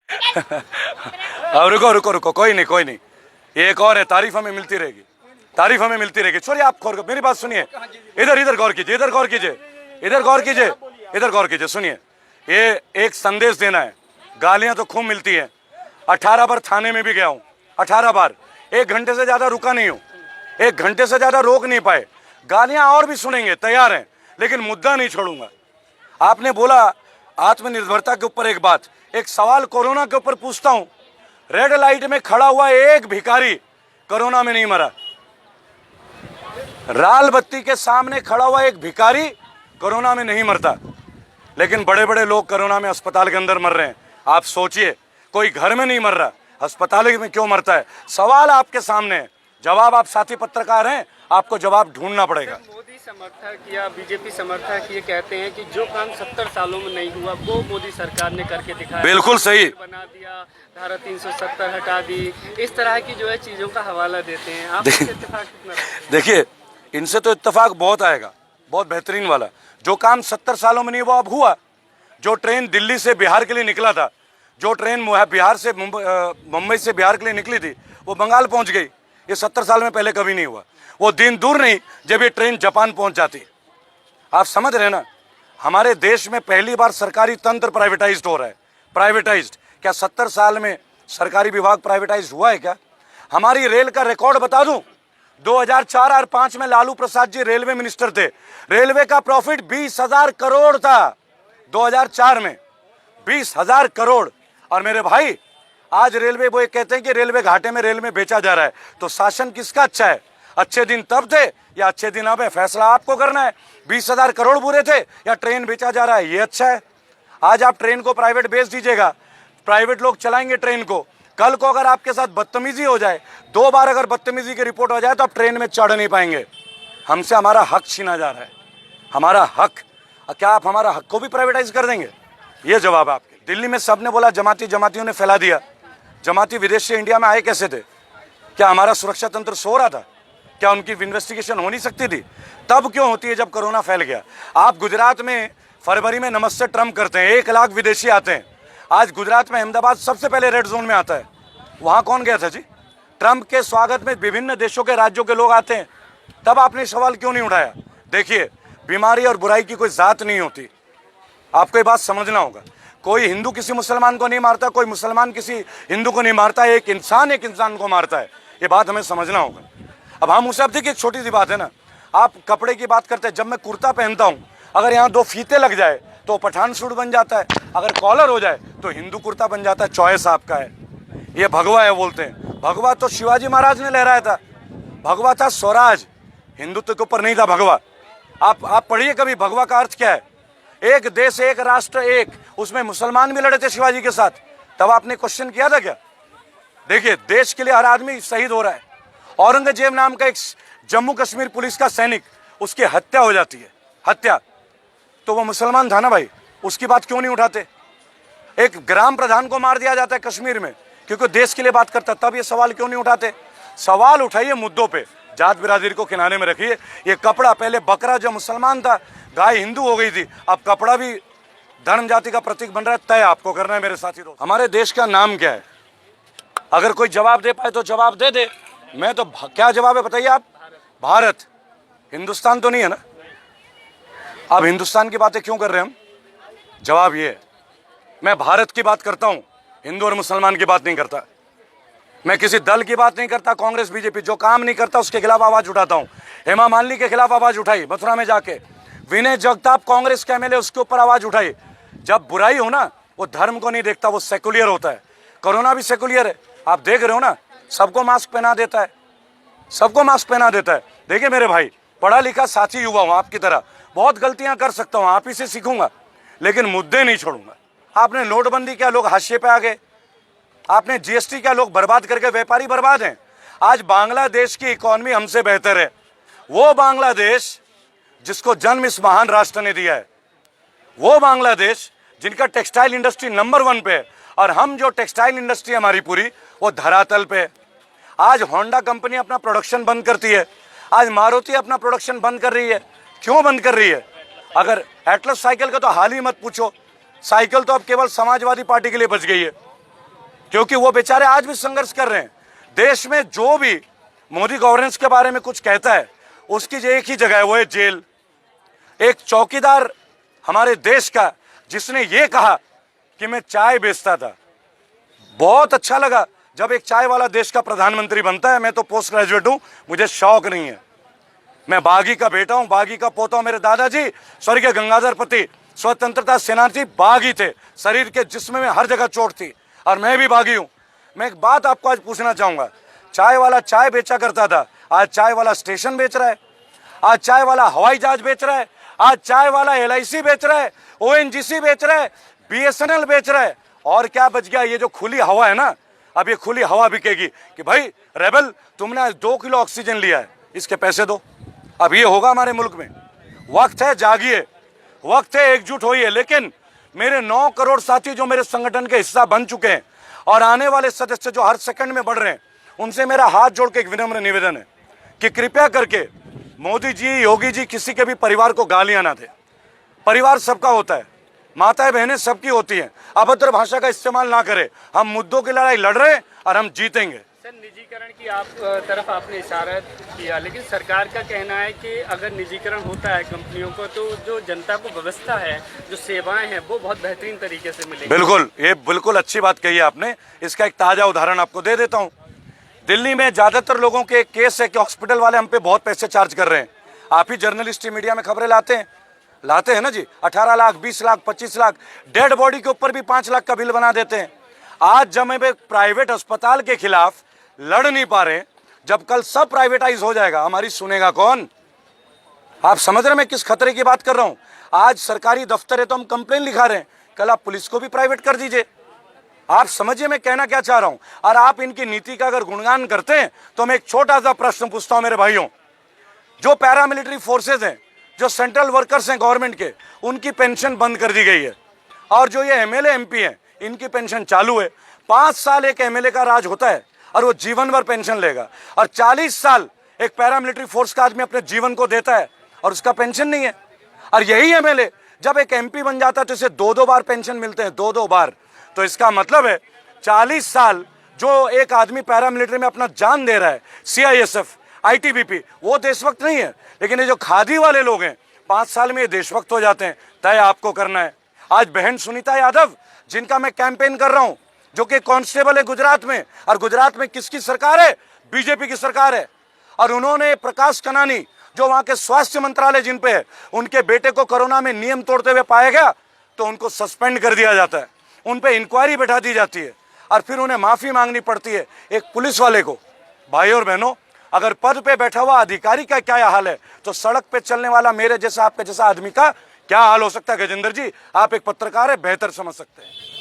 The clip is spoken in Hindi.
अब रुको रुको रुको, कोई नहीं कोई नहीं, ये एक और है, तारीफ हमें मिलती रहेगी, तारीफ हमें मिलती रहेगी। छोड़िए आप गौर, मेरी बात सुनिए, इधर इधर गौर कीजिए, इधर गौर कीजिए, इधर गौर कीजिए, इधर गौर कीजिए, सुनिए। ये एक संदेश देना है, गालियां तो खूब मिलती है। 18 बार थाने में भी गया हूं, 18 बार, 1 घंटे से ज्यादा रुका नहीं हूं, 1 घंटे से ज्यादा रोक नहीं पाए। गालियां और भी सुनेंगे, तैयार हैं, लेकिन मुद्दा नहीं छोड़ूंगा। आपने बोला आत्मनिर्भरता के ऊपर एक बात, एक सवाल कोरोना के ऊपर पूछता हूं। रेड लाइट में खड़ा हुआ एक भिखारी कोरोना में नहीं मरा, लाल बत्ती के सामने खड़ा हुआ एक भिखारी कोरोना में नहीं मरता, लेकिन बड़े बड़े लोग कोरोना में अस्पताल के अंदर मर रहे हैं। आप सोचिए, कोई घर में नहीं मर रहा, अस्पताल में क्यों मरता है? सवाल आपके सामने है, जवाब आप साथी पत्रकार हैं, आपको जवाब ढूंढना पड़ेगा। मोदी समर्थक या बीजेपी समर्थक ये कहते हैं कि जो काम 70 सालों में नहीं हुआ वो मोदी सरकार ने करके दिखाया, बिल्कुल सही, बना दिया, धारा 370 हटा दी, इस तरह की जो है चीजों का हवाला देते हैं। आप इससे इत्तेफाक कितना? देखिए, इनसे तो इत्तेफाक बहुत आएगा, बहुत बेहतरीन वाला। जो काम 70 सालों में नहीं वो अब हुआ। जो ट्रेन दिल्ली से बिहार के लिए निकला था, जो ट्रेन बिहार से मुंबई से बिहार के लिए निकली थी, वो बंगाल पहुंच गई। ये 70 साल में पहले कभी नहीं हुआ। वो दिन दूर नहीं जब ये ट्रेन जापान पहुंच जाती। आप समझ रहे हैं ना, हमारे देश में पहली बार सरकारी तंत्र प्राइवेटाइज्ड हो रहा है। प्राइवेटाइज्ड क्या 70 साल में सरकारी विभाग प्राइवेटाइज हुआ है क्या? हमारी रेल का रिकॉर्ड बता दूं, 2004 और 5 में लालू प्रसाद जी रेलवे मिनिस्टर थे। रेलवे का प्रॉफिट 20,000 करोड़ था 2004 में, 20,000 करोड़। और मेरे भाई, आज रेलवे वो कहते हैं कि रेलवे घाटे में रेल में बेचा जा रहा है। तो शासन किसका अच्छा है? अच्छे दिन तब थे या अच्छे दिन अब है? फैसला आपको करना है। 20,000 करोड़ बुरे थे या ट्रेन बेचा जा रहा है ये अच्छा है? आज आप ट्रेन को प्राइवेट बेच दीजिएगा, प्राइवेट लोग चलाएंगे ट्रेन को। कल को अगर आपके साथ बदतमीजी हो जाए, 2 बार अगर बदतमीजी की रिपोर्ट हो जाए, तो आप ट्रेन में चढ़ नहीं पाएंगे। हमसे हमारा हक छीना जा रहा है, हमारा हक। क्या आप हमारा हक को भी प्राइवेटाइज कर देंगे? ये जवाब है आपके। दिल्ली में सबने बोला जमातियों ने फैला दिया। जमाती विदेश से इंडिया में आए कैसे थे? क्या हमारा सुरक्षा तंत्र सो रहा था? क्या उनकी इन्वेस्टिगेशन हो नहीं सकती थी? तब क्यों होती है जब कोरोना फैल गया? आप गुजरात में फरवरी में नमस्ते ट्रम्प करते हैं, 1 लाख विदेशी आते हैं। आज गुजरात में अहमदाबाद सबसे पहले रेड जोन में आता है। वहां कौन गया था जी? ट्रम्प के स्वागत में विभिन्न देशों के राज्यों के लोग आते हैं। तब आपने सवाल क्यों नहीं उठाया? देखिए, बीमारी और बुराई की कोई जात नहीं होती, आपको ये बात समझना होगा। कोई हिंदू किसी मुसलमान को नहीं मारता, कोई मुसलमान किसी हिंदू को नहीं मारता। एक इंसान को मारता है, ये बात हमें समझना होगा। अब हम उसे, अब देखिए एक छोटी सी बात है ना, आप कपड़े की बात करते हैं। जब मैं कुर्ता पहनता हूं, अगर यहाँ 2 फीते लग जाए तो पठान सूट बन जाता है, अगर कॉलर हो जाए तो हिंदू कुर्ता बन जाता है। चॉइस आपका है। ये भगवा है बोलते हैं, भगवा तो शिवाजी महाराज ने लहराया था। भगवा था स्वराज, हिंदुत्व के ऊपर नहीं था भगवा। आप पढ़िए कभी, भगवा का अर्थ क्या है? एक देश एक राष्ट्र एक। उसमें मुसलमान भी लड़े थे शिवाजी के साथ, तब आपने क्वेश्चन किया था क्या? देखिए, देश के लिए हर आदमी शहीद हो रहा है। औरंगजेब नाम का एक जम्मू कश्मीर पुलिस का सैनिक, उसकी हत्या हो जाती है, हत्या, तो वो मुसलमान था ना भाई, उसकी बात क्यों नहीं उठाते? एक ग्राम प्रधान को मार दिया जाता है कश्मीर में क्योंकि देश के लिए बात करता, तब ये सवाल क्यों नहीं उठाते? सवाल उठाइए मुद्दों पे, जात बिरादरी को किनारे में रखिए। ये कपड़ा, पहले बकरा जो मुसलमान था, गाय हिंदू हो गई थी, अब कपड़ा भी धर्म जाति का प्रतीक बन रहा है। तय आपको करना है मेरे साथी दोस्त। हमारे देश का नाम क्या है? अगर कोई जवाब दे पाए तो जवाब दे दे। मैं तो क्या जवाब है बताइए आप? भारत। हिंदुस्तान तो नहीं है ना? अब हिंदुस्तान की बातें क्यों कर रहे हैं हम? जवाब ये है, मैं भारत की बात करता हूं, हिंदू और मुसलमान की बात नहीं करता। मैं किसी दल की बात नहीं करता, कांग्रेस बीजेपी जो काम नहीं करता उसके खिलाफ आवाज उठाता हूं। हेमा मालिनी के खिलाफ आवाज उठाई मथुरा में जाके, विनय जगताप कांग्रेस के एमएलए, उसके ऊपर आवाज उठाई। जब बुराई हो ना, वो धर्म को नहीं देखता, वो सेकुलर होता है। कोरोना भी सेकुलर है, आप देख रहे हो ना, सबको मास्क पहना देता है, सबको मास्क पहना देता है। देखिए मेरे भाई, पढ़ा लिखा साथी युवा हूं आपकी तरह, बहुत गलतियां कर सकता हूं, आप ही से सीखूंगा, लेकिन मुद्दे नहीं छोड़ूंगा। आपने नोटबंदी क्या, लोग हाशिए पे आ गए। आपने जीएसटी क्या, लोग बर्बाद करके, व्यापारी बर्बाद हैं। आज बांग्लादेश की इकोनॉमी हमसे बेहतर है। वो बांग्लादेश जिसको जन्म इस महान राष्ट्र ने दिया है, वो बांग्लादेश जिनका टेक्सटाइल इंडस्ट्री नंबर 1 पे है, और हम जो टेक्सटाइल इंडस्ट्री हमारी पूरी वो धरातल पे। आज होंडा कंपनी अपना प्रोडक्शन बंद करती है, आज मारुति अपना प्रोडक्शन बंद कर रही है। क्यों बंद कर रही है? अगर एटलस साइकिल का तो हाल ही मत पूछो, साइकिल तो अब केवल समाजवादी पार्टी के लिए बच गई है। क्योंकि वो बेचारे आज भी संघर्ष कर रहे हैं। देश में जो भी मोदी गवर्नेंस के बारे में कुछ कहता है उसकी जो एक ही जगह है, वो है जेल। एक चौकीदार हमारे देश का जिसने ये कहा कि मैं चाय बेचता था, बहुत अच्छा लगा जब एक चाय वाला देश का प्रधानमंत्री बनता है। मैं तो पोस्ट ग्रेजुएट हूं, मुझे शौक नहीं है। मैं बागी का बेटा हूं, बागी का पोता हूं। मेरे दादाजी स्वर्गीय गंगाधर पति स्वतंत्रता सेनानी बागी थे, शरीर के जिस्म में हर जगह चोट थी, और मैं भी बागी हूं। मैं एक बात आपको आज पूछना चाहूंगा, चाय वाला चाय बेचा करता था, आज चाय वाला स्टेशन बेच रहा है, आज चाय वाला हवाई जहाज बेच रहा है, आज चाय वाला LIC बेच रहा है, ONGC बेच रहा है, BSNL बेच रहा है। और क्या बच गया? ये जो खुली हवा है ना, अब ये खुली हवा बिकेगी कि भाई रेबल तुमने आज 2 किलो ऑक्सीजन लिया है, इसके पैसे दो। अब ये होगा हमारे मुल्क में। वक्त है, जागिए, वक्त है, एकजुट होइए। लेकिन मेरे 9 करोड़ साथी जो मेरे संगठन के हिस्सा बन चुके हैं और आने वाले सदस्य जो हर सेकंड में बढ़ रहे हैं, उनसे मेरा हाथ जोड़ के एक विनम्र निवेदन है कि कृपया करके मोदी जी, योगी जी, किसी के भी परिवार को गालियां ना दे। परिवार सबका होता है, माताएं बहनें सबकी होती हैं। अभद्र भाषा का इस्तेमाल ना करें। हम मुद्दों की लड़ाई लड़ रहे हैं और हम जीतेंगे। सर, निजीकरण की तरफ आपने इशारा किया, लेकिन सरकार का कहना है कि अगर निजीकरण होता है कंपनियों को तो जो जनता को व्यवस्था है, जो सेवाएं हैं, वो बहुत बेहतरीन तरीके से मिलेगी। बिल्कुल, ये बिल्कुल अच्छी बात कही है आपने। इसका एक ताजा उदाहरण आपको दे देता हूँ। दिल्ली में ज्यादातर लोगों के केस है कि हॉस्पिटल वाले हम पे बहुत पैसे चार्ज कर रहे हैं। आप ही जर्नलिस्ट मीडिया में खबरें लाते हैं ना जी, 18 लाख, 20 लाख, 25 लाख, डेड बॉडी के ऊपर भी 5 लाख का बिल बना देते हैं। आज जब हम एक प्राइवेट अस्पताल के खिलाफ लड़ नहीं पा रहे, जब कल सब प्राइवेटाइज हो जाएगा, हमारी सुनेगा कौन? आप समझ रहे हैं मैं किस खतरे की बात कर रहा हूं? आज सरकारी दफ्तर है तो हम कंप्लेन लिखा रहे हैं, कल आप पुलिस को भी प्राइवेट कर दीजिए। आप समझिए मैं कहना क्या चाह रहा हूं। और आप इनकी नीति का अगर गुणगान करते हैं तो मैं एक छोटा सा प्रश्न पूछता हूं मेरे भाइयों, जो पैरामिलिट्री फोर्सेज हैं, जो सेंट्रल वर्कर्स हैं गवर्नमेंट के, उनकी पेंशन बंद कर दी गई है, और जो ये MLA MP हैं, इनकी पेंशन चालू है। 5 साल एक MLA का राज होता है और वो जीवन भर पेंशन लेगा, और 40 साल एक पैरामिलिट्री फोर्स का आदमी अपने जीवन को देता है और उसका पेंशन नहीं है। और यही MLA जब एक MP बन जाता है तो इसे 2-2 बार पेंशन मिलते हैं, 2-2 बार। तो इसका मतलब है 40 साल जो एक आदमी पैरामिलिट्री में अपना जान दे रहा है, CISF, ITBP, वो देशभक्त नहीं है। लेकिन ये जो खादी वाले लोग हैं, 5 साल में ये देशभक्त हो जाते हैं। तय आपको करना है। आज बहन सुनीता यादव, जिनका मैं कैंपेन कर रहा हूं, जो कि कांस्टेबल है गुजरात में, और गुजरात में किसकी सरकार है? BJP की सरकार है। और उन्होंने प्रकाश कनानी, जो वहां के स्वास्थ्य मंत्रालय जिन पे है, उनके बेटे को कोरोना में नियम तोड़ते हुए पाया गया तो उनको सस्पेंड कर दिया जाता है, उन पे इंक्वायरी बैठा दी जाती है, और फिर उन्हें माफी मांगनी पड़ती है एक पुलिस वाले को। भाई और बहनों, अगर पद पे बैठा हुआ अधिकारी का क्या हाल है, तो सड़क पे चलने वाला मेरे जैसा, आपके जैसा आदमी का क्या हाल हो सकता है? गजेंद्र जी, आप एक पत्रकार है, बेहतर समझ सकते हैं।